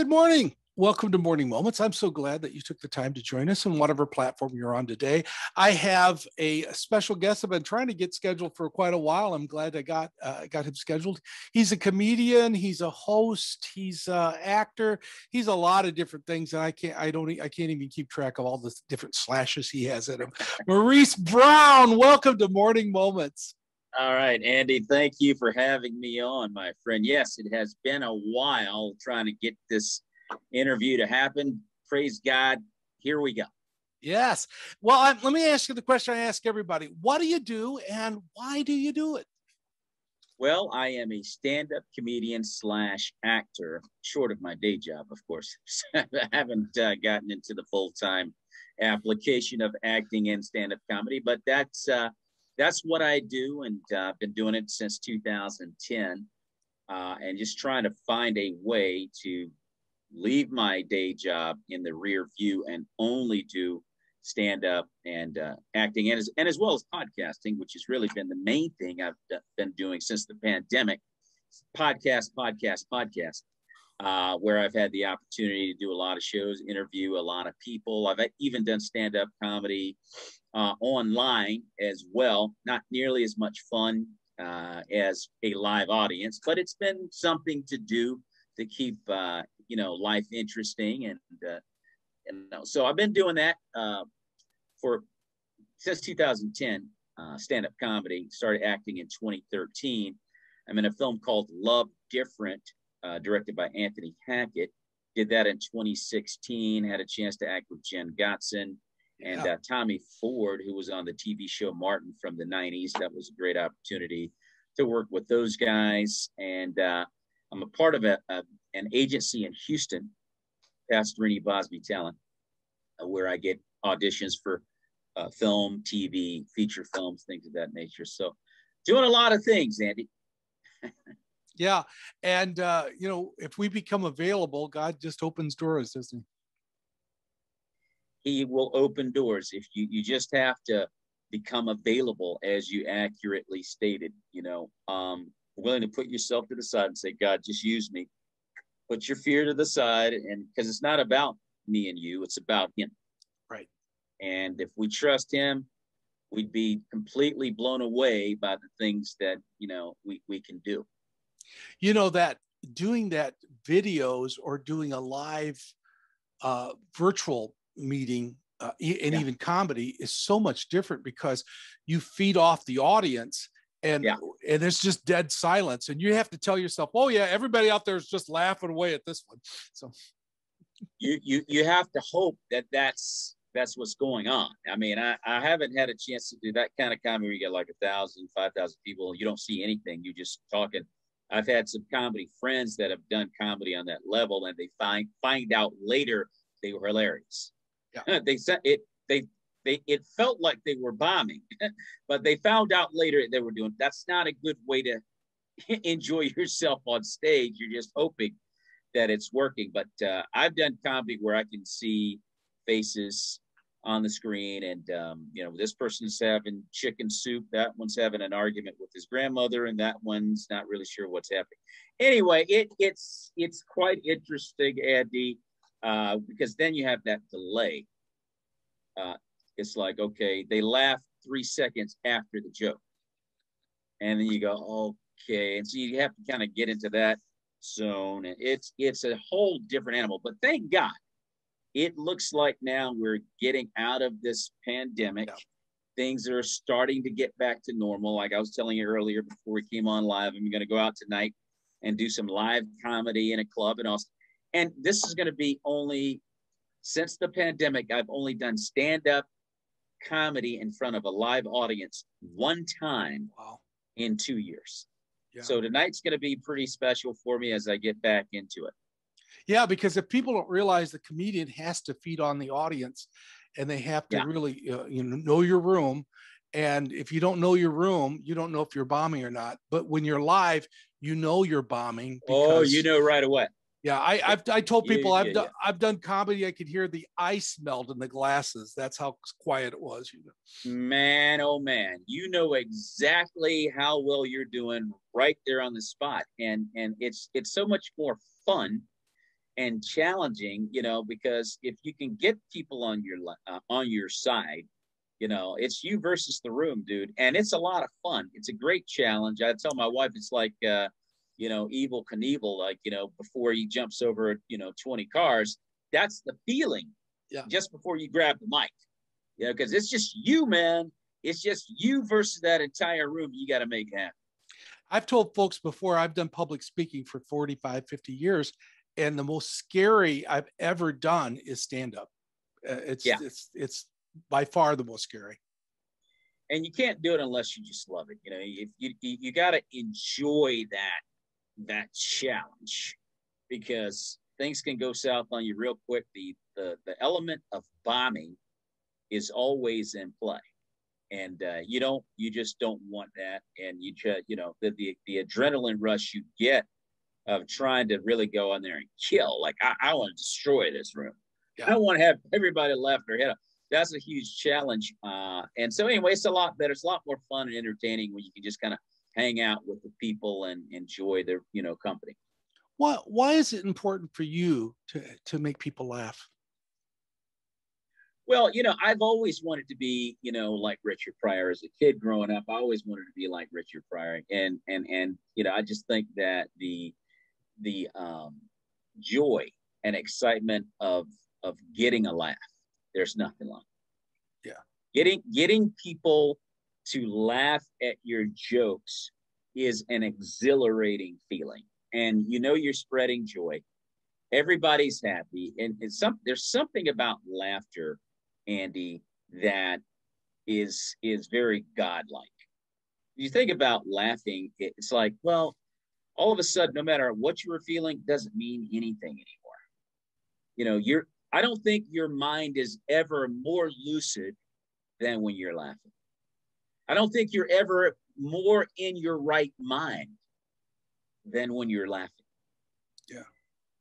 Good morning. Welcome to Morning Moments. I'm so glad that you took the time to join us on whatever platform you're on today. I have a special guest I've been trying to get scheduled for quite a while. I'm glad I got him scheduled. He's a comedian. He's a host. He's an actor. He's a lot of different things, and I can't even keep track of all the different slashes he has in him. Maurice Brown, welcome to Morning Moments. All right, Andy, thank you for having me on, my friend. Yes, it has been a while trying to get this interview to happen. Praise God. Here we go. Yes. Well, let me ask you the question I ask everybody. What do you do and why do you do it? Well, I am a stand-up comedian / actor, short of my day job, of course. I haven't gotten into the full-time application of acting and stand-up comedy, but that's what I do, and I've been doing it since 2010, and just trying to find a way to leave my day job in the rear view and only do stand-up and acting, and as well as podcasting, which has really been the main thing I've been doing since the pandemic. Podcast, where I've had the opportunity to do a lot of shows, interview a lot of people. I've even done stand-up comedy online as well. Not nearly as much fun as a live audience, but it's been something to do to keep life interesting, and so I've been doing that since 2010. Stand-up comedy. Started acting in 2013. I'm in a film called Love Different, directed by Anthony Hackett. Did that in 2016. Had a chance to act with Jen Gotzon and Tommy Ford, who was on the TV show Martin from the 90s. That was a great opportunity to work with those guys. And I'm a part of an agency in Houston, Pastorini Bosby Talent, where I get auditions for film, TV, feature films, things of that nature. So doing a lot of things, Andy. Yeah. And, if we become available, God just opens doors, doesn't he? He will open doors. If you just have to become available, as you accurately stated, willing to put yourself to the side and say, God, just use me. Put your fear to the side, and because it's not about me and you, it's about him. Right. And if we trust him, we'd be completely blown away by the things that, we can do. That doing that videos or doing a live virtual meeting and even comedy is so much different, because you feed off the audience and there's just dead silence, and you have to tell yourself, oh yeah, everybody out there is just laughing away at this one. So you have to hope that that's what's going on. I mean, I haven't had a chance to do that kind of comedy where you get like 1,000, 5,000 people, and you don't see anything. You just talking. I've had some comedy friends that have done comedy on that level, and they find out later they were hilarious. Yeah. They said it felt like they were bombing, but they found out later they were doing. That's not a good way to enjoy yourself on stage. You're just hoping that it's working. But I've done comedy where I can see faces on the screen, and this person's having chicken soup, that one's having an argument with his grandmother, and that one's not really sure what's happening. Anyway, it's quite interesting, Andy, because then you have that delay. It's like, okay, they laugh 3 seconds after the joke, and then you go, okay, and so you have to kind of get into that zone, and it's a whole different animal. But thank God, it looks like now we're getting out of this pandemic. Yeah. Things are starting to get back to normal. Like I was telling you earlier before we came on live, I'm going to go out tonight and do some live comedy in a club in Austin. And this is going to be only, since the pandemic, I've only done stand-up comedy in front of a live audience one time in 2 years. Yeah. So tonight's going to be pretty special for me as I get back into it. Yeah, because if people don't realize, the comedian has to feed on the audience, and they have to really know your room. And if you don't know your room, you don't know if you're bombing or not. But when you're live, you're bombing. Because, right away. Yeah, I told people I've done comedy. I could hear the ice melt in the glasses. That's how quiet it was. Man, oh man, you know exactly how well you're doing right there on the spot, and it's so much more fun and challenging, because if you can get people on your side, it's you versus the room, dude. And it's a lot of fun. It's a great challenge. I tell my wife, it's like, Evil Knievel, like, before he jumps over, 20 cars, that's the feeling. Yeah. Just before you grab the mic, because it's just you, man. It's just you versus that entire room. You got to make happen. I've told folks before, I've done public speaking for 45, 50 years. And the most scary I've ever done is stand up. It's by far the most scary. And you can't do it unless you just love it. If you got to enjoy that challenge, because things can go south on you real quick. The element of bombing is always in play, and you just don't want that. And the adrenaline rush you get of trying to really go in there and kill. Like, I want to destroy this room. Yeah. I want to have everybody laugh their head off. That's a huge challenge. And so anyway, it's a lot better. It's a lot more fun and entertaining when you can just kind of hang out with the people and enjoy their, company. Why is it important for you to make people laugh? Well, I've always wanted to be, like Richard Pryor. As a kid growing up, I always wanted to be like Richard Pryor. And I just think that the joy and excitement of getting a laugh, there's nothing like it. Yeah. Getting people to laugh at your jokes is an exhilarating feeling. And you're spreading joy. Everybody's happy. And there's something about laughter, Andy, that is very godlike. You think about laughing, it's like, well, all of a sudden, no matter what you were feeling, doesn't mean anything anymore. I don't think your mind is ever more lucid than when you're laughing. I don't think you're ever more in your right mind than when you're laughing. Yeah.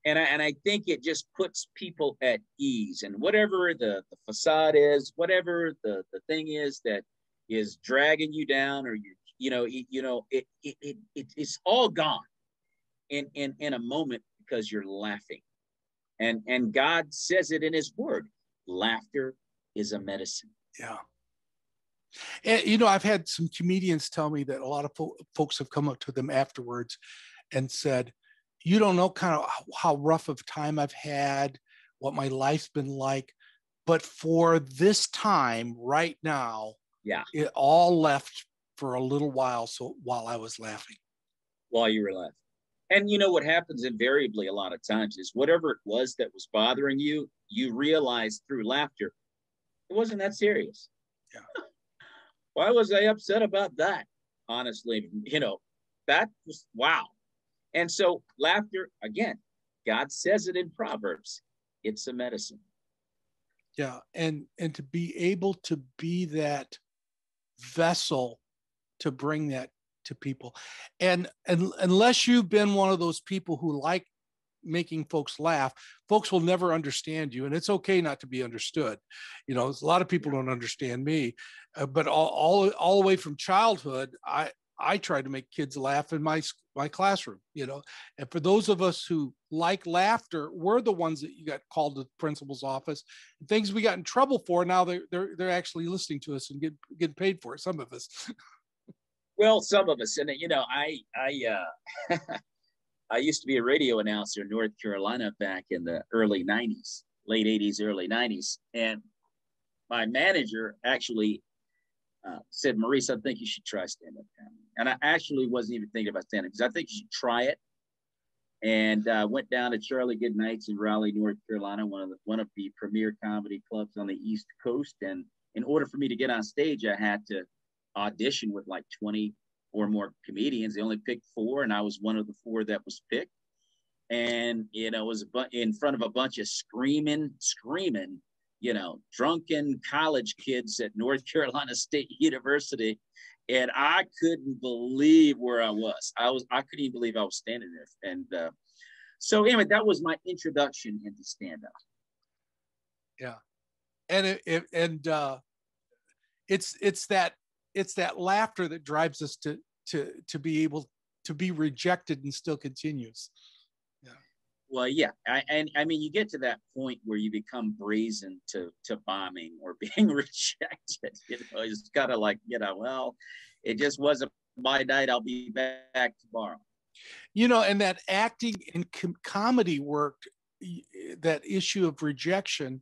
And I think it just puts people at ease. And whatever the facade is, whatever the thing is that is dragging you down, or it's all gone in a moment, because you're laughing. And God says it in His Word. Laughter is a medicine. Yeah. And, I've had some comedians tell me that a lot of folks have come up to them afterwards and said, you don't know kind of how rough of time I've had, what my life's been like, but for this time right now, it all left for a little while. So while I was laughing. While you were laughing. And what happens invariably a lot of times is whatever it was that was bothering you, you realize through laughter, it wasn't that serious. Yeah. Why was I upset about that? Honestly, that was wow. And so laughter, again, God says it in Proverbs, it's a medicine. Yeah. And to be able to be that vessel to bring that to people. And unless you've been one of those people who like making folks laugh, folks will never understand you. And it's okay not to be understood. A lot of people don't understand me, but all the way from childhood, I tried to make kids laugh in my classroom, and for those of us who like laughter, we're the ones that you got called to the principal's office. Things we got in trouble for, now they're actually listening to us and getting paid for it. Some of us. Well, some of us, and I used to be a radio announcer in North Carolina back in the early 90s, late 80s, early 90s. And my manager actually said, Maurice, I think you should try stand-up comedy. And I actually wasn't even thinking about stand-up, because I think you should try it. And went down to Charlie Goodnight's in Raleigh, North Carolina, one of the premier comedy clubs on the East Coast. And in order for me to get on stage, I had to audition with like 20 or more comedians. They only picked 4, and I was one of the 4 that was picked. And it was in front of a bunch of screaming, drunken college kids at North Carolina State University. And I couldn't believe where I was. I couldn't even believe I was standing there. And so anyway, that was my introduction into stand-up. Yeah. And it's that laughter that drives us to be able to be rejected and still continues. Yeah. Well, yeah, I mean, you get to that point where you become brazen to bombing or being rejected. You know, it's kind of like, you know, well, it just wasn't my night. I'll be back tomorrow. You know, and that acting and comedy work, that issue of rejection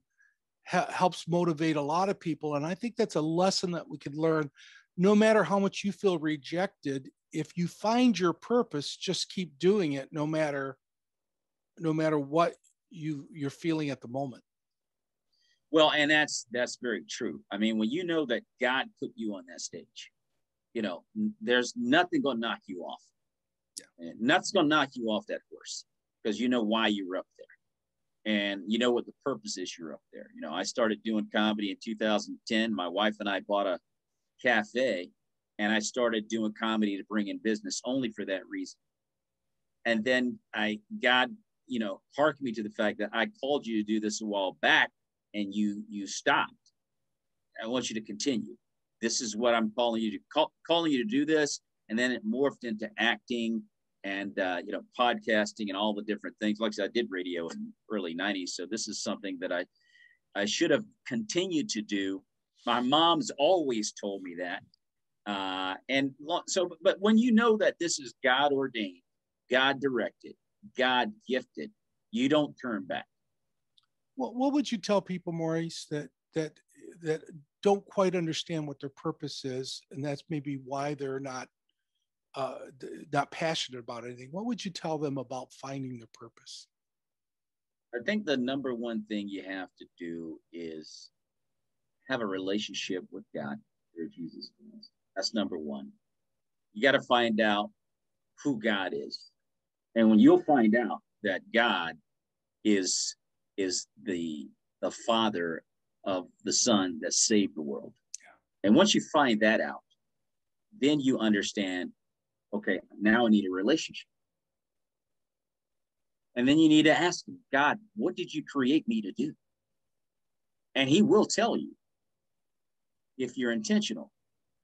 helps motivate a lot of people. And I think that's a lesson that we could learn. No matter how much you feel rejected, if you find your purpose, just keep doing it, no matter what you're feeling at the moment. Well, and that's very true. I mean, when you know that God put you on that stage, you know, there's nothing going to knock you off. Yeah. And nothing's going to knock you off that horse, because you know why you're up there, and you know what the purpose is. You're up there. You know, I started doing comedy in 2010. My wife and I bought a cafe, and I started doing comedy to bring in business only for that reason. And then God, you know, harked me to the fact that I called you to do this a while back, and you stopped. I want you to continue. This is what I'm calling you to calling you to do this. And then it morphed into acting and, you know, podcasting and all the different things. Like I said, I did radio in the early 90s. So this is something that I should have continued to do. My mom's always told me that. But when you know that this is God ordained, God directed, God gifted, you don't turn back. Well, what would you tell people, Maurice, that don't quite understand what their purpose is, and that's maybe why they're not passionate about anything? What would you tell them about finding their purpose? I think the number one thing you have to do is have a relationship with God through Jesus Christ. That's number one. You got to find out who God is. And when you'll find out that God is the Father of the Son that saved the world. Yeah. And once you find that out, then you understand, okay, now I need a relationship. And then you need to ask him, God, what did you create me to do? And he will tell you if you're intentional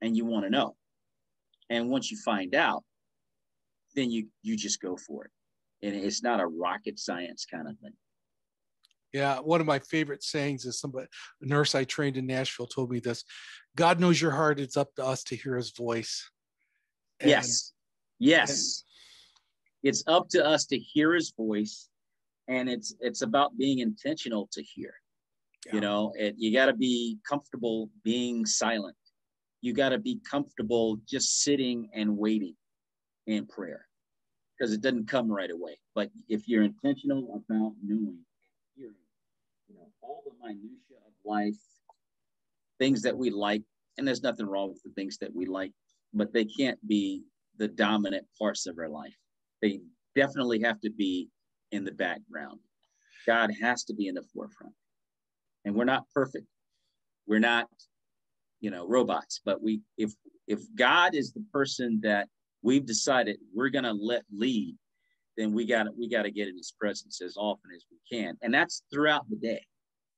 and you want to know. And once you find out, then you just go for it. And it's not a rocket science kind of thing. Yeah, one of my favorite sayings is a nurse I trained in Nashville told me this: God knows your heart. It's up to us to hear his voice. Yes. It's up to us to hear his voice. And it's about being intentional to hear. Yeah. You know, you got to be comfortable being silent. You got to be comfortable just sitting and waiting in prayer, because it doesn't come right away. But if you're intentional about knowing, hearing, you know, all the minutia of life, things that we like, and there's nothing wrong with the things that we like, but they can't be the dominant parts of our life. They definitely have to be in the background. God has to be in the forefront. And we're not perfect. We're not, you know, robots, but if God is the person that we've decided we're going to let lead, then we got to get in his presence as often as we can. And that's throughout the day.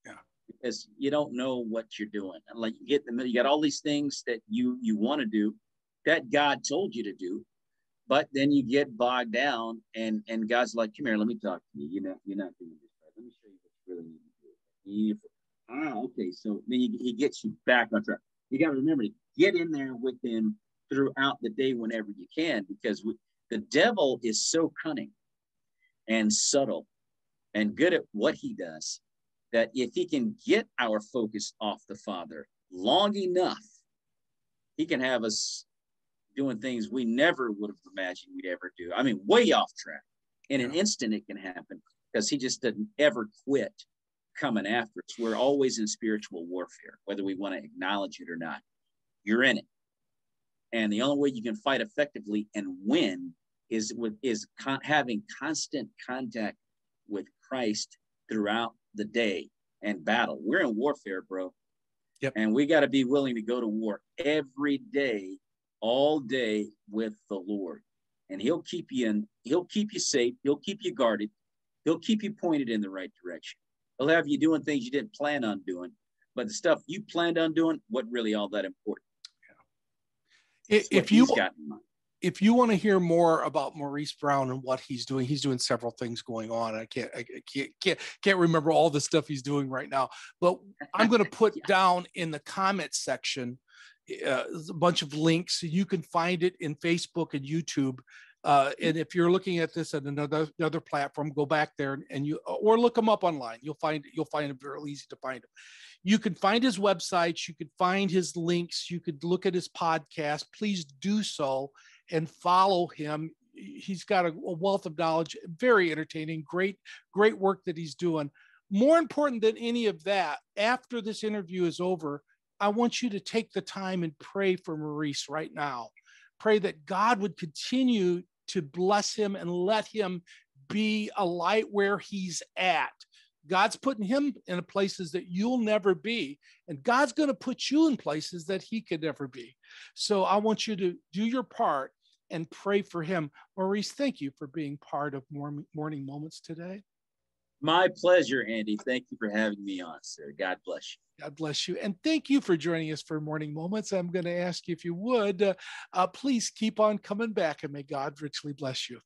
Yeah. Because you don't know what you're doing. Like you got all these things that you want to do that God told you to do, but then you get bogged down and God's like, come here, let me talk to you. You're not doing this right. Let me show you what you really need to do. Okay. So then he gets you back on track. You got to remember to get in there with him throughout the day whenever you can, because the devil is so cunning and subtle and good at what he does that if he can get our focus off the Father long enough, he can have us doing things we never would have imagined we'd ever do. I mean, way off track. In an instant, it can happen, because he just doesn't ever quit coming after us. We're always in spiritual warfare, whether we want to acknowledge it or not. You're in it. And the only way you can fight effectively and win is having constant contact with Christ throughout the day and battle. We're in warfare, bro. Yep. And we got to be willing to go to war every day, all day with the Lord. And he'll keep you safe. He'll keep you guarded. He'll keep you pointed in the right direction. He'll have you doing things you didn't plan on doing, but the stuff you planned on doing wasn't really all that important. If if you want to hear more about Maurice Brown and what he's doing several things going on. I can't remember all the stuff he's doing right now, but I'm going to put down in the comments section a bunch of links. So you can find it in Facebook and YouTube. And if you're looking at this at another platform, go back there and you, or look them up online. You'll find it very easy to find them. You can find his websites. You can find his links. You could look at his podcast. Please do so and follow him. He's got a wealth of knowledge, very entertaining, great work that he's doing. More important than any of that, after this interview is over, I want you to take the time and pray for Maurice right now. Pray that God would continue to bless him and let him be a light where he's at. God's putting him in places that you'll never be, and God's going to put you in places that he could never be. So I want you to do your part and pray for him. Maurice, thank you for being part of Morning Moments today. My pleasure, Andy. Thank you for having me on, sir. God bless you. God bless you. And thank you for joining us for Morning Moments. I'm going to ask you if you would, please keep on coming back, and may God richly bless you.